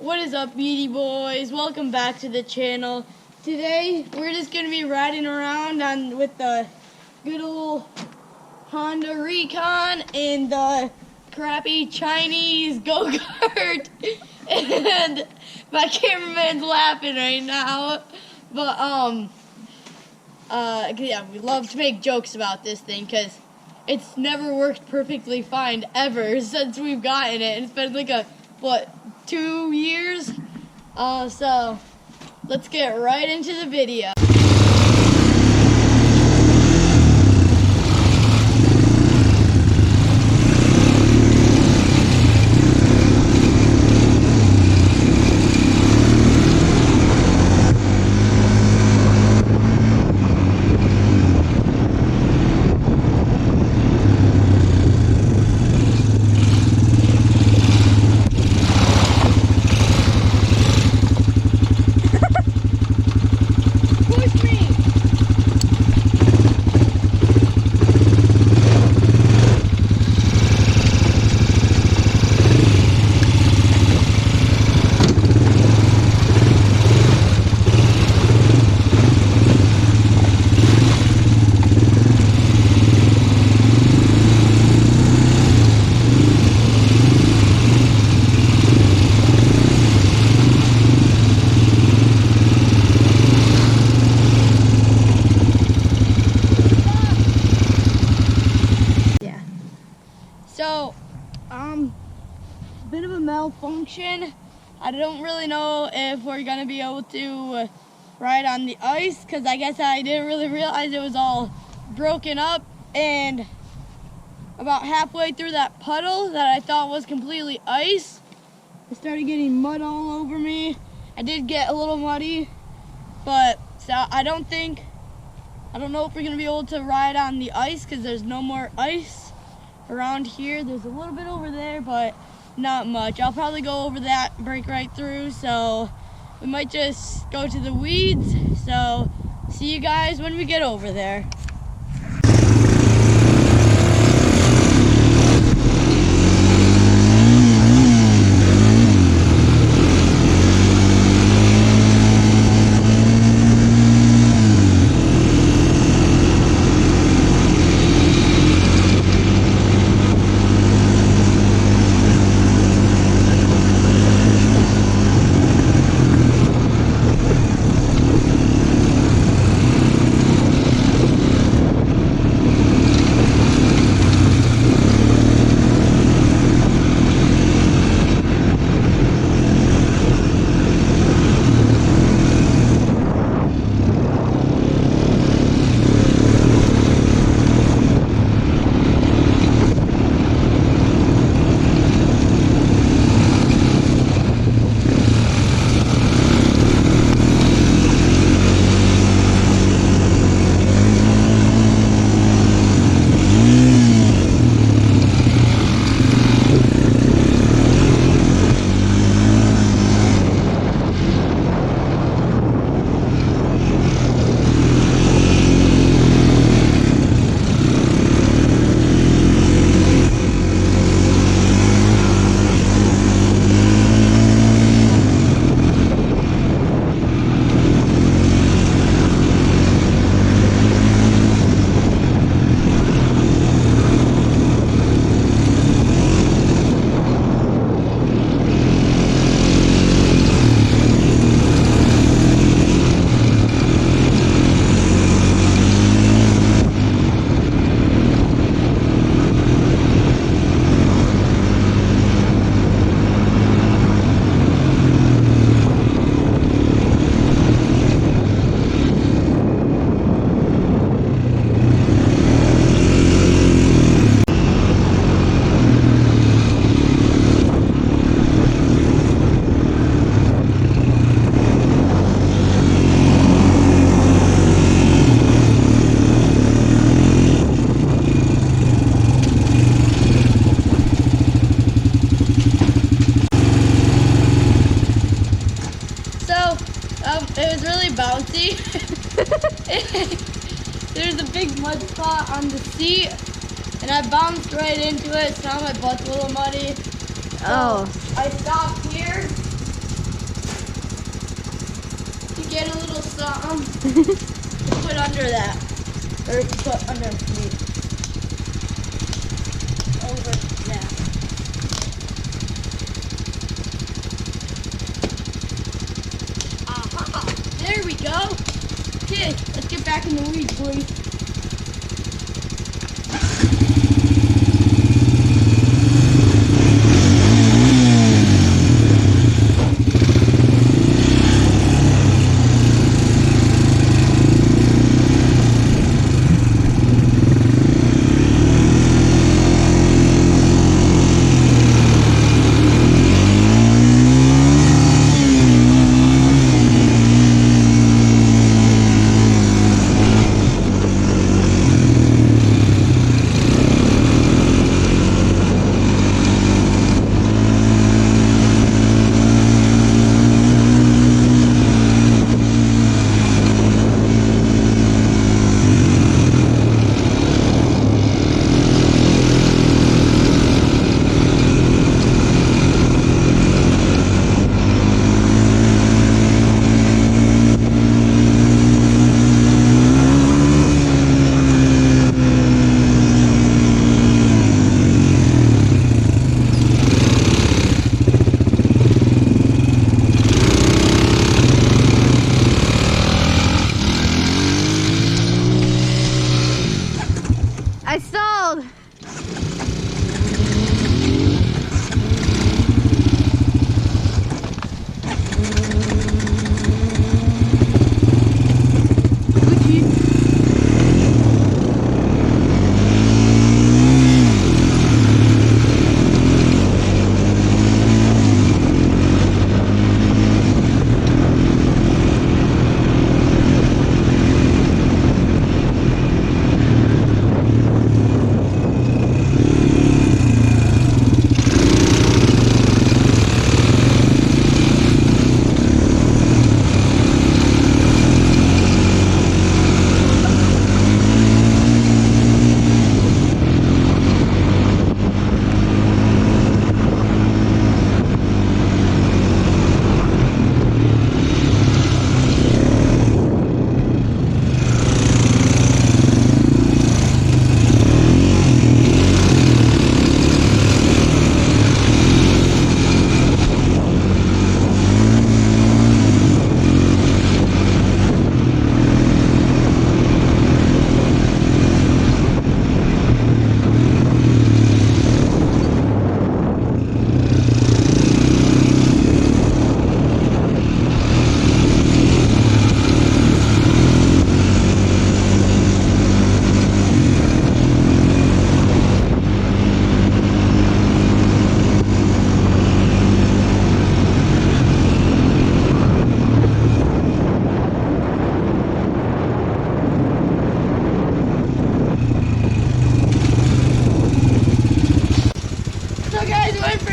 What is up, Beady Boys? Welcome back to the channel. Today we're just gonna be riding around with the good old Honda Recon and the crappy Chinese Go Kart. And my cameraman's laughing right now. But yeah, we love to make jokes about this thing because it's never worked perfectly fine ever since we've gotten it. It's been like what, 2 years? So let's get right into the video. So, bit of a malfunction. I don't really know if we're gonna be able to ride on the ice because I guess I didn't really realize it was all broken up, and about halfway through that puddle that I thought was completely ice, I started getting mud all over me. I did get a little muddy, but so I don't know if we're gonna be able to ride on the ice because there's no more ice around here. There's a little bit over there, but not much. I'll probably go over that, break right through, so we might just go to the weeds. So see you guys when we get over there. It was really bouncy. There's a big mud spot on the seat, and I bounced right into it, so now my butt's a little muddy. So I stopped here, Put under that. Or put underneath. Over that. Aha! There we go. Okay, let's get back in the weeds, boys. I stalled.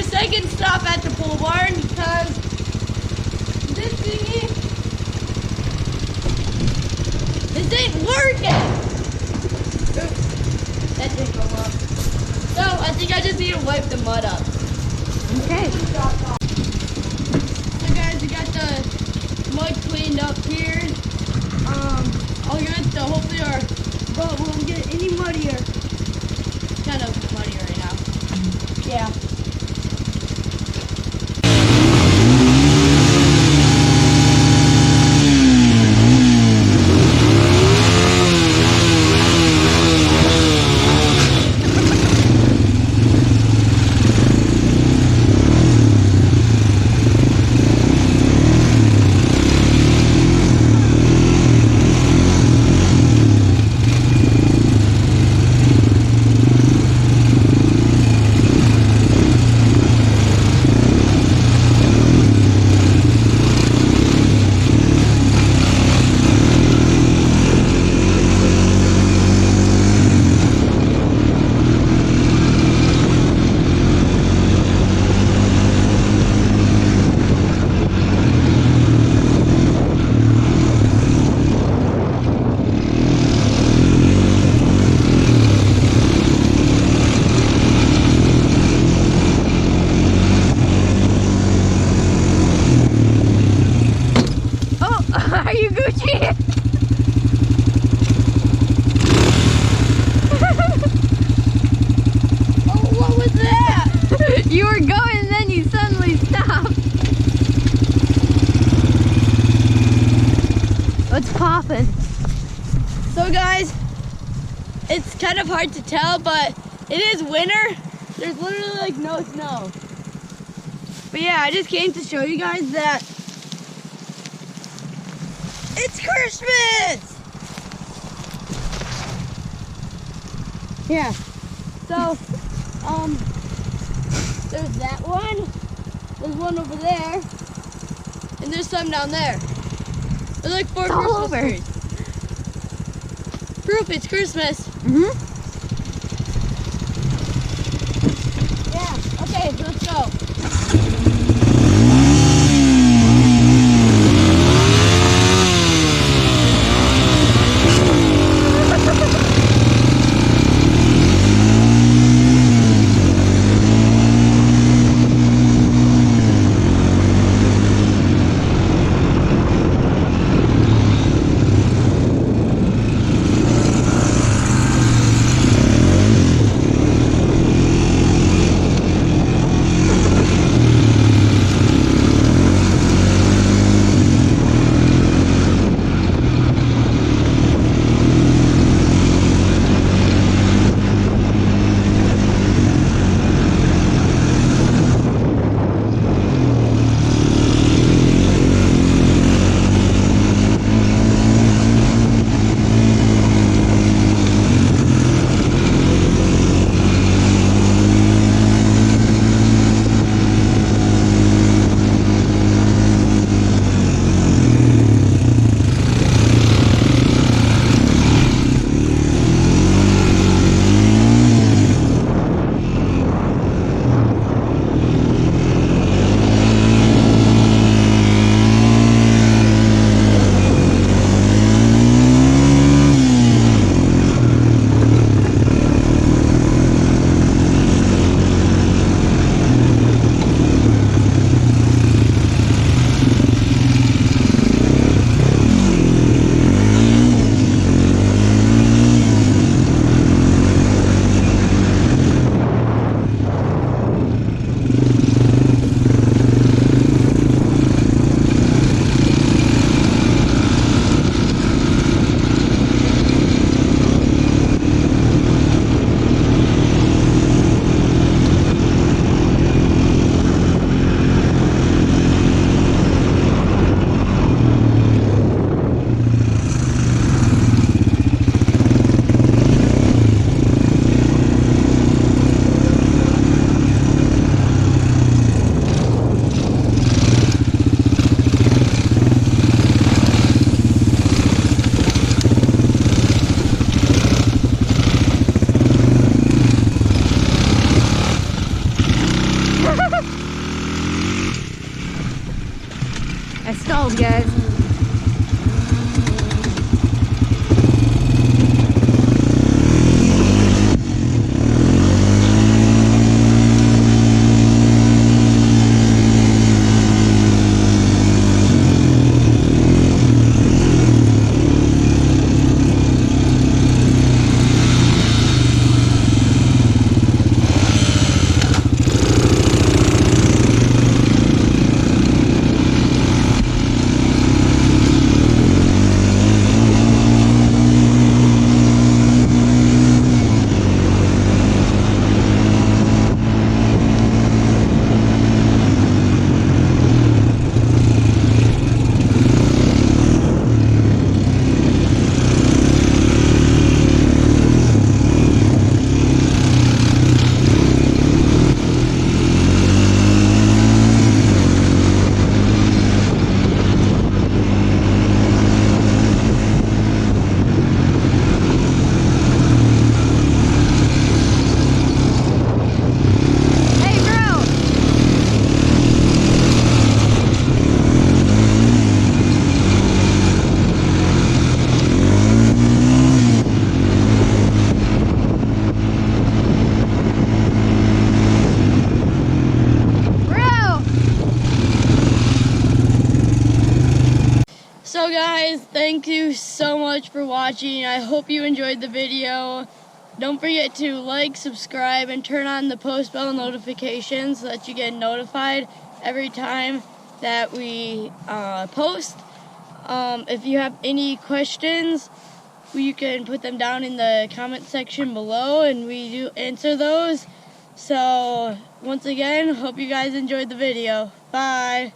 Second stop at the pole barn because this thingy, this ain't working. Oops, that didn't go up. So I think I just need to wipe the mud up. Okay. So guys, we got the mud cleaned up here. All good. So hopefully our boat won't get any muddier. It's kind of muddy right now. Yeah. it's kind of hard to tell, but it is winter. There's literally like no snow. But yeah, I just came to show you guys that it's Christmas! Yeah, so, there's that one, there's one over there, and there's some down there. There's like 4 Christmas trees. Proof it's Christmas. Mm-hmm. Yeah, okay, so let's go. I stalled, guys. So guys, thank you so much for watching. I hope you enjoyed the video. Don't forget to like, subscribe, and turn on the post bell notifications so that you get notified every time that we post. If you have any questions, you can put them down in the comment section below, and we do answer those. So once again, hope you guys enjoyed the video. Bye.